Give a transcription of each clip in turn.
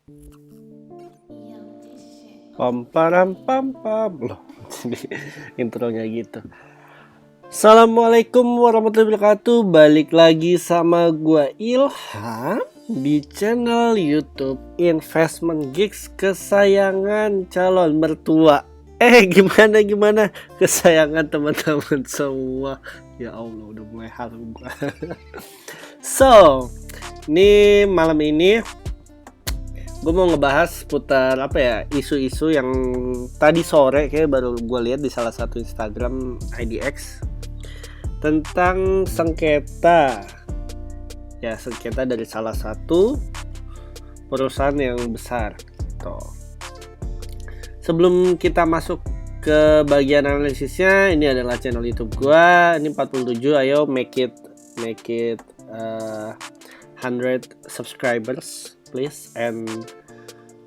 Pam param pam pam loh. Jadi intronya gitu. Assalamualaikum warahmatullahi wabarakatuh. Balik lagi sama gua Ilham di channel YouTube Investment Geeks kesayangan calon mertua. Gimana kesayangan teman-teman semua. Ya Allah, udah mulai halu gua. So, ini malam ini gue mau ngebahas putar isu-isu yang tadi sore kayak baru gue lihat di salah satu Instagram IDX tentang sengketa dari salah satu perusahaan yang besar. Sebelum kita masuk ke bagian analisisnya, ini adalah channel YouTube gue, ini 47, ayo make it 100 subscribers please, and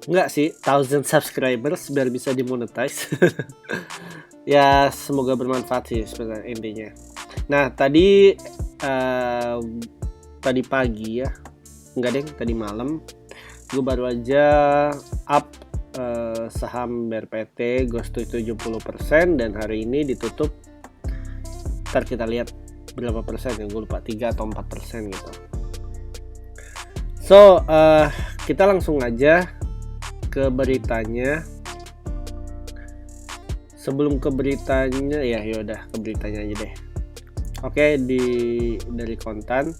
enggak sih 1000 subscribers biar bisa dimonetize. Ya semoga bermanfaat sih sebenarnya intinya. Nah tadi pagi ya, tadi malam gue baru aja up saham BRPT goes to 70% dan hari ini ditutup, ntar kita lihat berapa persen ya, gue lupa 3 atau 4% gitu. So, kita langsung aja ke beritanya. Sebelum ke beritanya, yaudah ke beritanya aja deh. Oke, dari kontan.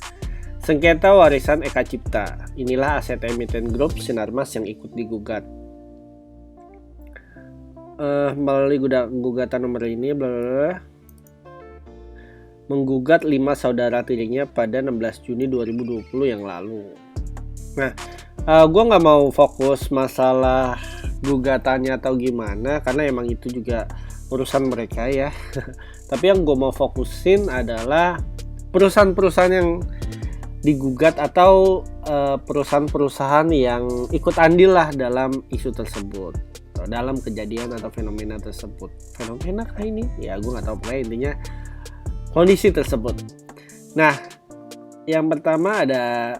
Sengketa warisan Eka Cipta. Inilah aset emiten grup Sinarmas yang ikut digugat. Melalui gugatan nomor ini, menggugat 5 saudara tirinya pada 16 Juni 2020 yang lalu. Nah, gue nggak mau fokus masalah gugatannya atau gimana, karena emang itu juga urusan mereka ya. Tapi yang gue mau fokusin adalah perusahaan-perusahaan yang digugat atau perusahaan-perusahaan yang ikut andil lah dalam isu tersebut, dalam kejadian atau fenomena tersebut. Fenomena kah ini? Ya gue nggak tahu, pokoknya intinya kondisi tersebut. Nah, yang pertama ada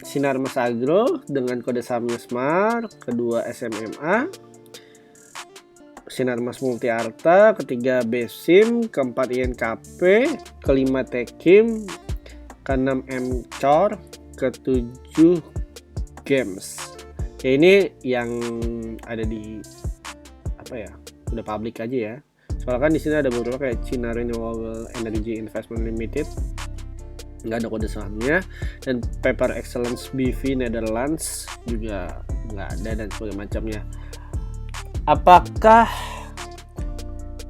Sinarmas Agro dengan kode sahamnya SMAR, kedua SMMA, Sinarmas Multiarta, ketiga BESIM, keempat INKP, kelima Tekim, keenam MCOR, ketujuh Games. Ya ini yang ada di udah publik aja ya. Soalnya kan di sini ada beberapa kayak China Renewable Energy Investment Limited, nggak ada kode sahamnya, dan Paper Excellence BV Netherlands juga nggak ada, dan sebagainya macamnya. Apakah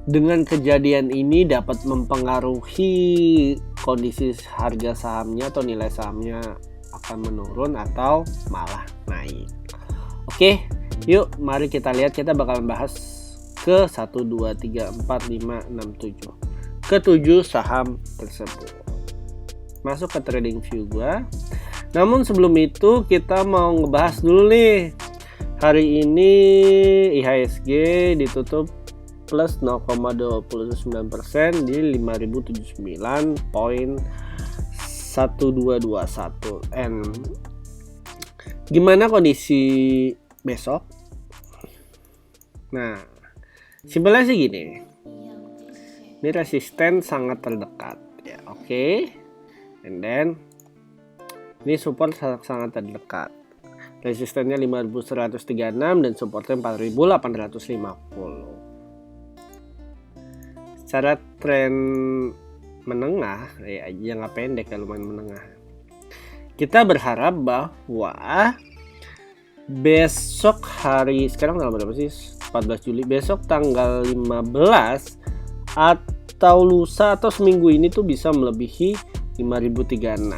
dengan kejadian ini dapat mempengaruhi kondisi harga sahamnya atau nilai sahamnya akan menurun atau malah naik? Oke, yuk mari kita lihat. Kita bakal bahas ke 1, 2, 3, 4, 5, 6, 7 ke 7 saham tersebut. Masuk ke trading view gua. Namun sebelum itu kita mau ngebahas dulu nih. Hari ini IHSG ditutup plus 0,29% di 5079.1221. And gimana kondisi besok? Nah, simpelnya sih gini. Ini resisten sangat terdekat ya, oke. And then ini support sangat terdekat. Resistennya 5136 dan supportnya 4850. Secara tren menengah ya, jangka pendek ya lumayan menengah. Kita berharap bahwa besok sekarang tanggal berapa sih? 14 Juli. Besok tanggal 15 atau lusa atau seminggu ini tuh bisa melebihi 5036.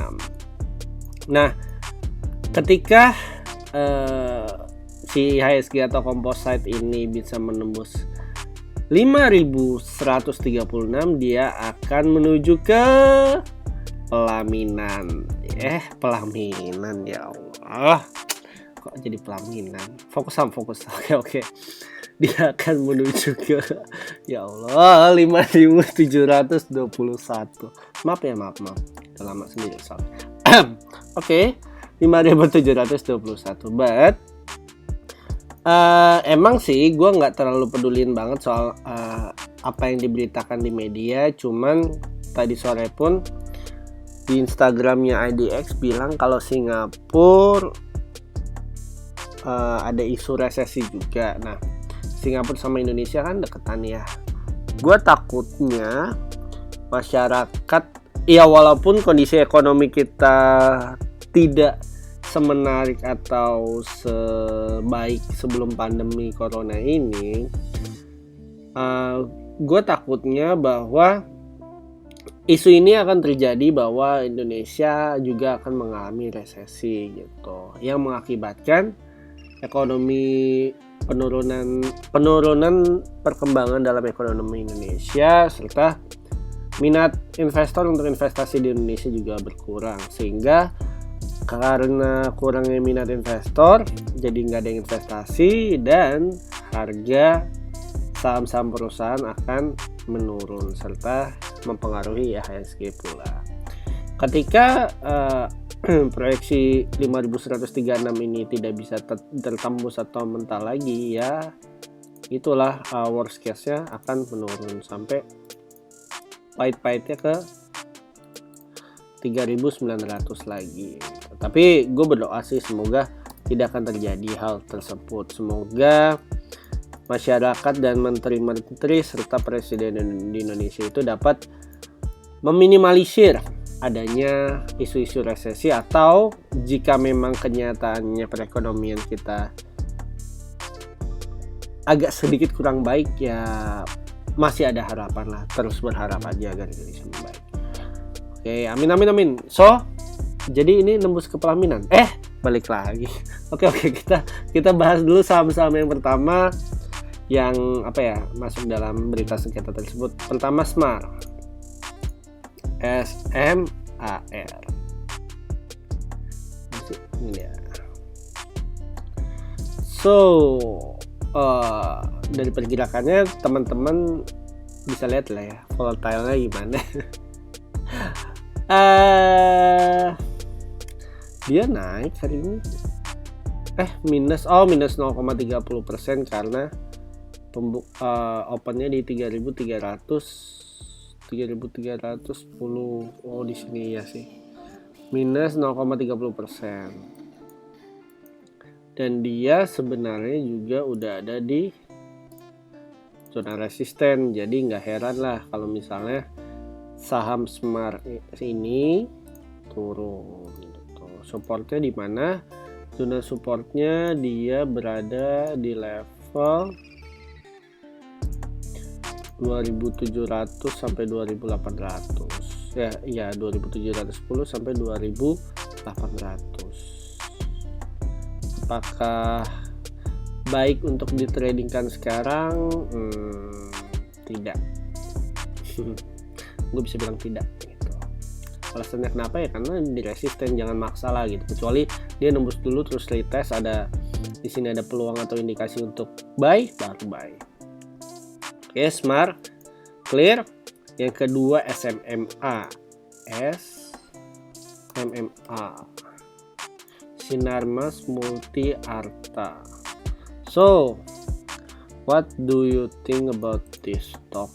Nah, ketika si IHSG atau composite ini bisa menembus 5136, dia akan menuju ke pelaminan. Pelaminan, ya Allah. Kok jadi pelaminan? Fokus. Oke. Dia akan menuju ke, ya Allah, 5721. Maaf. Udah lama sendiri soalnya. Oke, 5721. But Emang sih gue nggak terlalu pedulin banget soal apa yang diberitakan di media, cuman tadi sore pun di Instagramnya IDX bilang kalau Singapura ada isu resesi juga. Nah, Singapura sama Indonesia kan deketan ya. Gue takutnya masyarakat, ya walaupun kondisi ekonomi kita tidak semenarik atau sebaik sebelum pandemi corona ini, gue takutnya bahwa isu ini akan terjadi bahwa Indonesia juga akan mengalami resesi gitu, yang mengakibatkan ekonomi penurunan perkembangan dalam ekonomi Indonesia, serta minat investor untuk investasi di Indonesia juga berkurang, sehingga karena kurangnya minat investor jadi nggak ada investasi dan harga saham-saham perusahaan akan menurun serta mempengaruhi IHSG pula. Ketika proyeksi 5136 ini tidak bisa tertembus atau mental lagi, ya itulah worst case-nya akan menurun sampai pahit-pahitnya ke 3.900 lagi. Tapi gue berdoa sih semoga tidak akan terjadi hal tersebut. Semoga masyarakat dan menteri-menteri serta presiden di Indonesia itu dapat meminimalisir adanya isu-isu resesi, atau jika memang kenyataannya perekonomian kita agak sedikit kurang baik, ya masih ada harapan lah. Terus berharap aja agar Indonesia membaik. Oke, amin. So, jadi ini nembus ke pelaminan. Balik lagi. Oke, kita bahas dulu saham-saham yang pertama yang masuk dalam berita sengketa tersebut. Pertama, Smar. SMAR. Ini dia. So, dari pergerakannya teman-teman bisa lihat lah ya volatile-nya gimana. Dia naik hari ini minus 0,30% karena opennya di 3.310. Di sini ya sih minus 0,30%, dan dia sebenarnya juga udah ada di zona resisten. Jadi nggak heran lah kalau misalnya saham Smart ini turun gitu. Supportnya di mana? Zona supportnya dia berada di level 2.700 sampai 2.800. Ya 2.710 sampai 2.800. Apakah baik untuk ditradingkan sekarang? Tidak. Gue bisa bilang tidak gitu. Alasannya kenapa ya? Karena di resisten, jangan maksa lah gitu. Kecuali dia nembus dulu terus retest, ada di sini ada peluang atau indikasi untuk buy, baru buy. Oke, Smart clear. Yang kedua SMMA. Sinarmas Multi Arta. So, what do you think about this stock?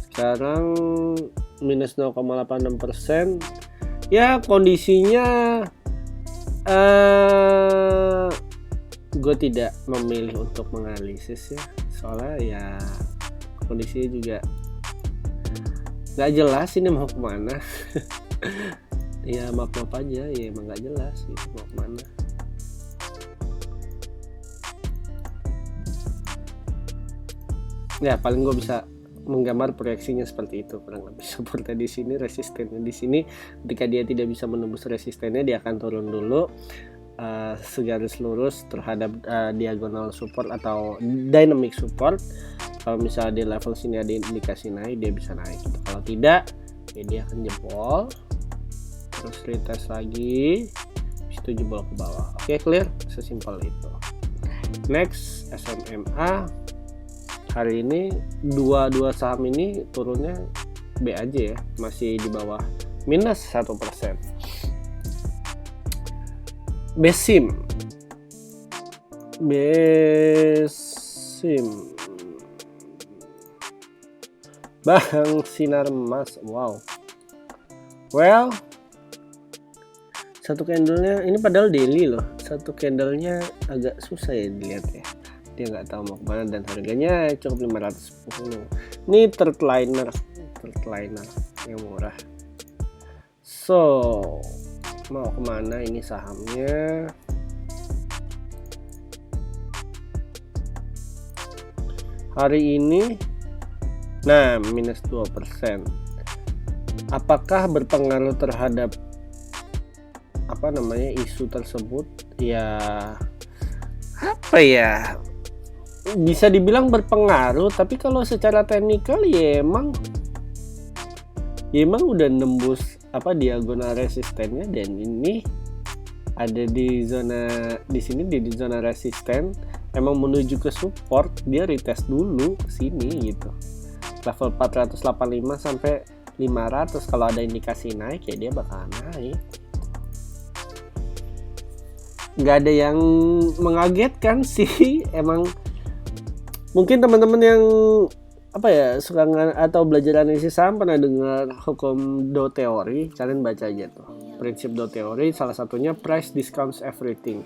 Sekarang minus 0,86%. Ya kondisinya gue tidak memilih untuk menganalisis ya, soalnya ya kondisinya juga nggak jelas ini mau kemana. Ya maaf aja, ya emang nggak jelas gitu mau kemana. Ya paling gue bisa menggambar proyeksinya seperti itu, kurang lebih supportnya di sini, resistennya di sini. Ketika dia tidak bisa menembus resistennya, dia akan turun dulu segaris lurus terhadap diagonal support atau dynamic support. Kalau misalnya di level sini ada indikasi naik, dia bisa naik gitu. Kalau tidak, ya dia akan jebol, terus retest lagi, itu jebol ke bawah. Oke, clear, sesimpel itu. Next, SMMA. Hari ini dua saham ini turunnya B aja ya, masih di bawah minus 1%. Besim Besim Bang Sinar Emas. Wow. Well, satu candlenya ini padahal daily loh. Satu candlenya agak susah ya dilihat ya. Dia nggak tahu mau kemana dan harganya cukup 510. Ini third liner yang murah. So, mau kemana ini sahamnya? Hari ini nah minus 2%. Apakah berpengaruh terhadap isu tersebut? Ya apa ya, bisa dibilang berpengaruh, tapi kalau secara teknikal ya emang udah nembus diagonal resistennya, dan ini ada di sini di zona resisten, emang menuju ke support. Dia retest dulu ke sini gitu, level 485 sampai 500. Kalau ada indikasi naik ya dia bakal naik. Nggak ada yang mengagetkan sih. Emang mungkin teman-teman yang suka atau belajar analisis saham pernah dengar hukum Dow teori. Kalian baca aja tuh prinsip Dow teori, salah satunya price discounts everything.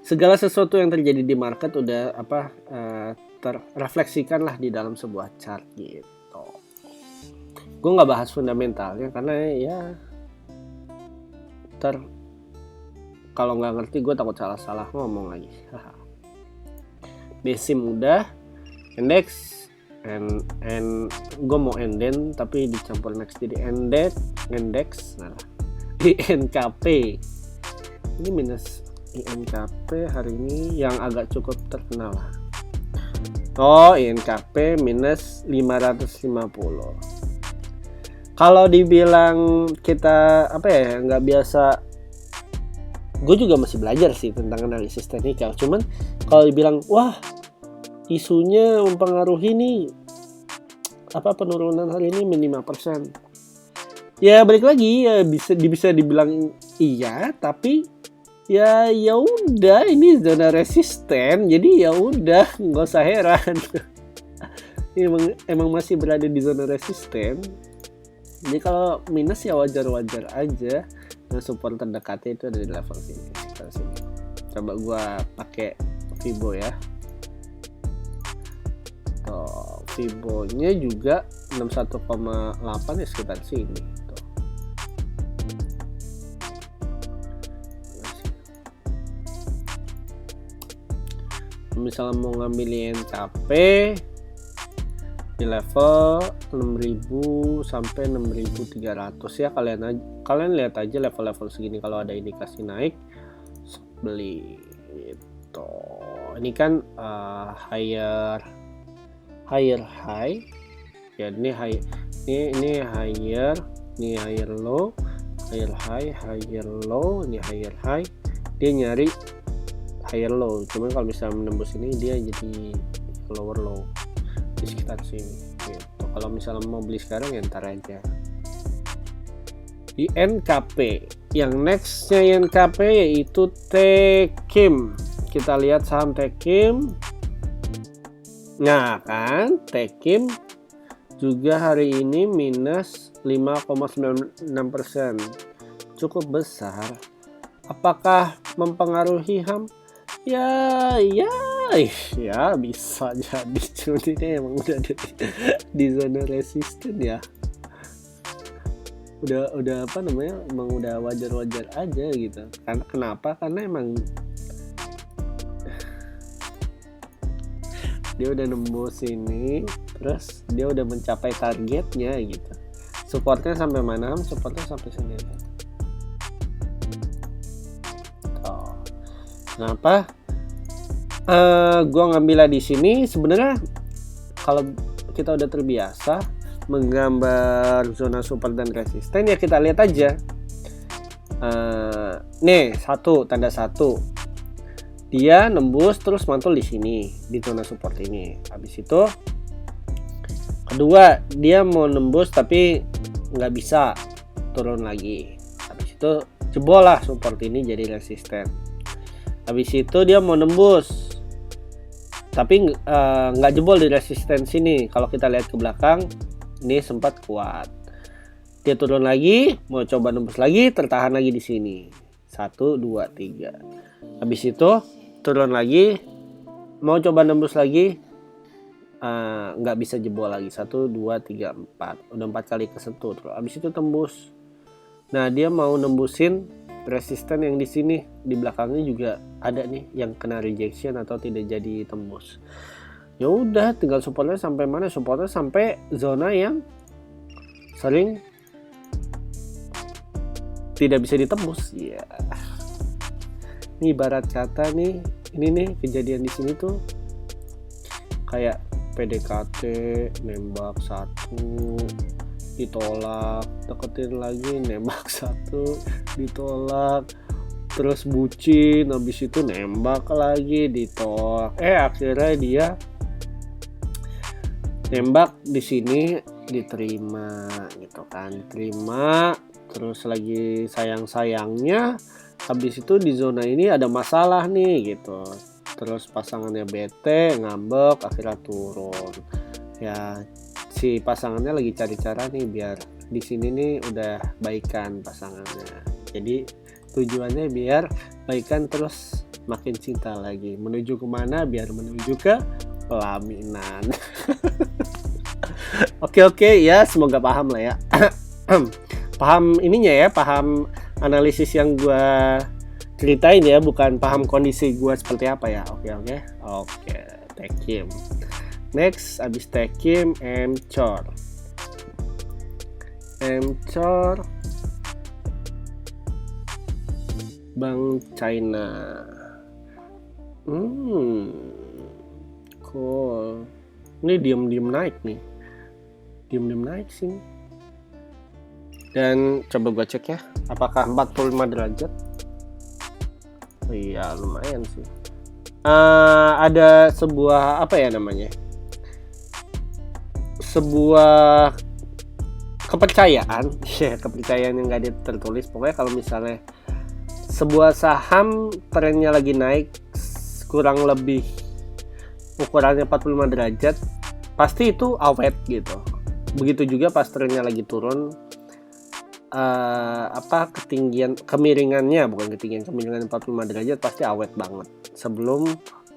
Segala sesuatu yang terjadi di market udah terrefleksikan lah di dalam sebuah chart gitu. Gue nggak bahas fundamentalnya karena ya kalau nggak ngerti gue takut salah ngomong lagi. Besim udah, indeks and gue mau enden tapi dicampur next jadi index. Nah, INKP ini minus. INKP hari ini yang agak cukup terkenal lah. Oh, INKP minus 550. Kalau dibilang kita nggak biasa, gue juga masih belajar sih tentang analisis teknikal. Cuman kalau dibilang wah isunya mempengaruhi nih penurunan hari ini min 5%. Ya balik lagi ya bisa dibilang iya, tapi ya udah ini zona resisten, jadi ya udah nggak usah heran. emang masih berada di zona resisten. Jadi kalau minus ya wajar-wajar aja. Nah, support terdekatnya itu ada di level sini. Coba gua pakai Fibo ya. Tuh, Fibo-nya juga 61,8 ya sekitar sini. Tuh. Misalnya mau ngambil INKP di level 6.000 sampai 6.300 ya, kalian lihat aja level-level segini, kalau ada indikasi naik beli gitu. Ini kan higher high ya, ini higher, ini higher, ini higher low, higher high, higher low, ini higher high. Dia nyari higher low, cuman kalau bisa menembus ini dia jadi lower low di sekitar sini gitu. Kalau misalnya mau beli sekarang ya ntar aja. INKP yang nextnya INKP yaitu Tekim. Kita lihat saham Tekim. Nah kan Tekim juga hari ini minus 5,96%, cukup besar. Apakah mempengaruhi HAM? Ya bisa jadi. Cuman ini emang udah di zona resisten ya. Udah emang udah wajar-wajar aja gitu. Kenapa? Karena emang dia udah nembus ini, terus dia udah mencapai targetnya gitu. Supportnya sampai mana? Supportnya sampai sini. Oh. Kenapa? Gua ngambilnya di sini. Sebenarnya kalau kita udah terbiasa menggambar zona support dan resisten ya kita lihat aja. Nih tanda satu dia nembus terus mantul di sini di zona support ini. Habis itu kedua dia mau nembus tapi nggak bisa, turun lagi. Habis itu jebol lah support ini jadi resisten. Habis itu dia mau nembus, tapi nggak jebol di resistensi nih. Kalau kita lihat ke belakang, ini sempat kuat. Dia turun lagi, mau coba nembus lagi, tertahan lagi di sini. 1, 2, 3. Habis itu turun lagi, mau coba nembus lagi, nggak bisa jebol lagi. 1, 2, 3, 4. Udah 4 kali kesentuh. Habis itu tembus. Nah, dia mau nembusin resisten yang di sini. Di belakangnya juga ada nih yang kena rejection atau tidak jadi tembus. Ya udah, tinggal supportnya sampai mana? Supportnya sampai zona yang sering tidak bisa ditembus. Ya. Ini ibarat kata nih, ini nih kejadian di sini tuh kayak PDKT, nembak 1, ditolak, deketin lagi, nembak 1, ditolak, terus bucin, habis itu nembak lagi, ditolak. Akhirnya dia nembak di sini diterima gitu kan, diterima. Terus lagi sayang-sayangnya, habis itu di zona ini ada masalah nih gitu. Terus pasangannya bete, ngambek, akhirnya turun. Ya, si pasangannya lagi cari cara nih biar di sini nih udah baikan pasangannya. Jadi tujuannya biar baikan terus makin cinta lagi. Menuju kemana? Biar menuju ke pelaminan. Oke ya, semoga paham lah ya. Paham ininya ya, paham analisis yang gue ceritain ya, bukan paham kondisi gue seperti apa ya. Oke, Tekim. Next, abis Tekim, Mcor Bank China. Cool. Ini diam-diam naik nih. Diam-diam naik sih. Dan coba gue cek ya, apakah 45 derajat? Oh iya, lumayan sih. Ada sebuah apa ya namanya? Sebuah kepercayaan, kepercayaan yang nggak tertulis. Pokoknya kalau misalnya sebuah saham trennya lagi naik, kurang lebih ukurannya 45 derajat, pasti itu awet gitu. Begitu juga pas trennya lagi turun, kemiringannya 45 derajat pasti awet banget sebelum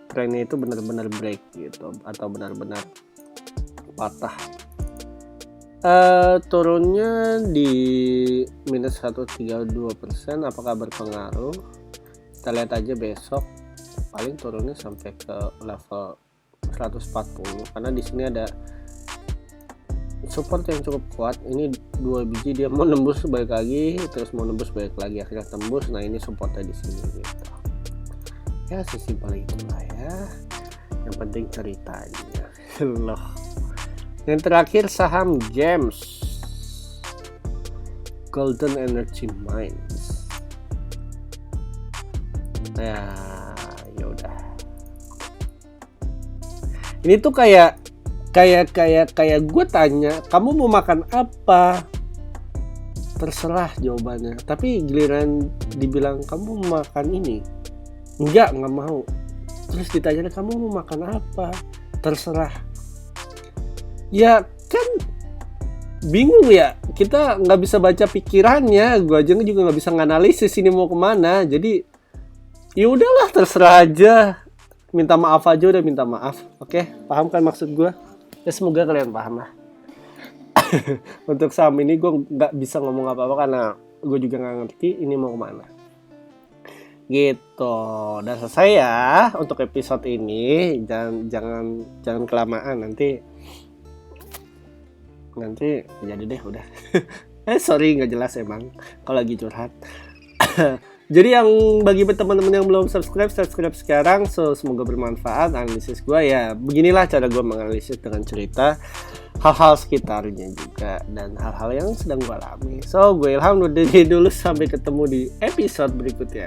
trennya itu benar-benar break gitu atau benar-benar patah. Turunnya di minus 132%, apakah berpengaruh? Kita lihat aja besok. Paling turunnya sampai ke level 140 karena di sini ada support yang cukup kuat. Ini 2 biji, dia mau nembus balik lagi, terus mau nembus balik lagi, akhirnya tembus. Nah, ini supportnya di sini gitu. Ya sesimpel itulah ya. Yang penting ceritanya. Loh. Yang terakhir saham GEMS, Golden Energy Mines. Ya udah. Ini tuh kayak gue tanya, kamu mau makan apa? Terserah jawabannya. Tapi giliran dibilang kamu mau makan ini, nggak mau. Terus ditanya, kamu mau makan apa? Terserah. Ya kan bingung ya, kita nggak bisa baca pikirannya. Gue aja juga nggak bisa nganalisis ini mau kemana. Jadi ya udahlah, terserah aja. Minta maaf aja, udah minta maaf. Oke, paham kan maksud gue? Ya semoga kalian paham lah. Untuk saham ini gue nggak bisa ngomong apa-apa karena gue juga nggak ngerti ini mau kemana. Gitu. Udah selesai ya untuk episode ini. Jangan kelamaan, nanti jadi deh udah. Sorry nggak jelas emang kalau lagi curhat. Jadi yang bagi teman-teman yang belum subscribe sekarang. So semoga bermanfaat analisis gue ya. Beginilah cara gue menganalisis dengan cerita hal-hal sekitarnya juga dan hal-hal yang sedang gue alami. So gue Ilham dulu, sampai ketemu di episode berikutnya.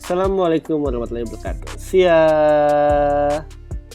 Assalamualaikum warahmatullahi wabarakatuh. See ya.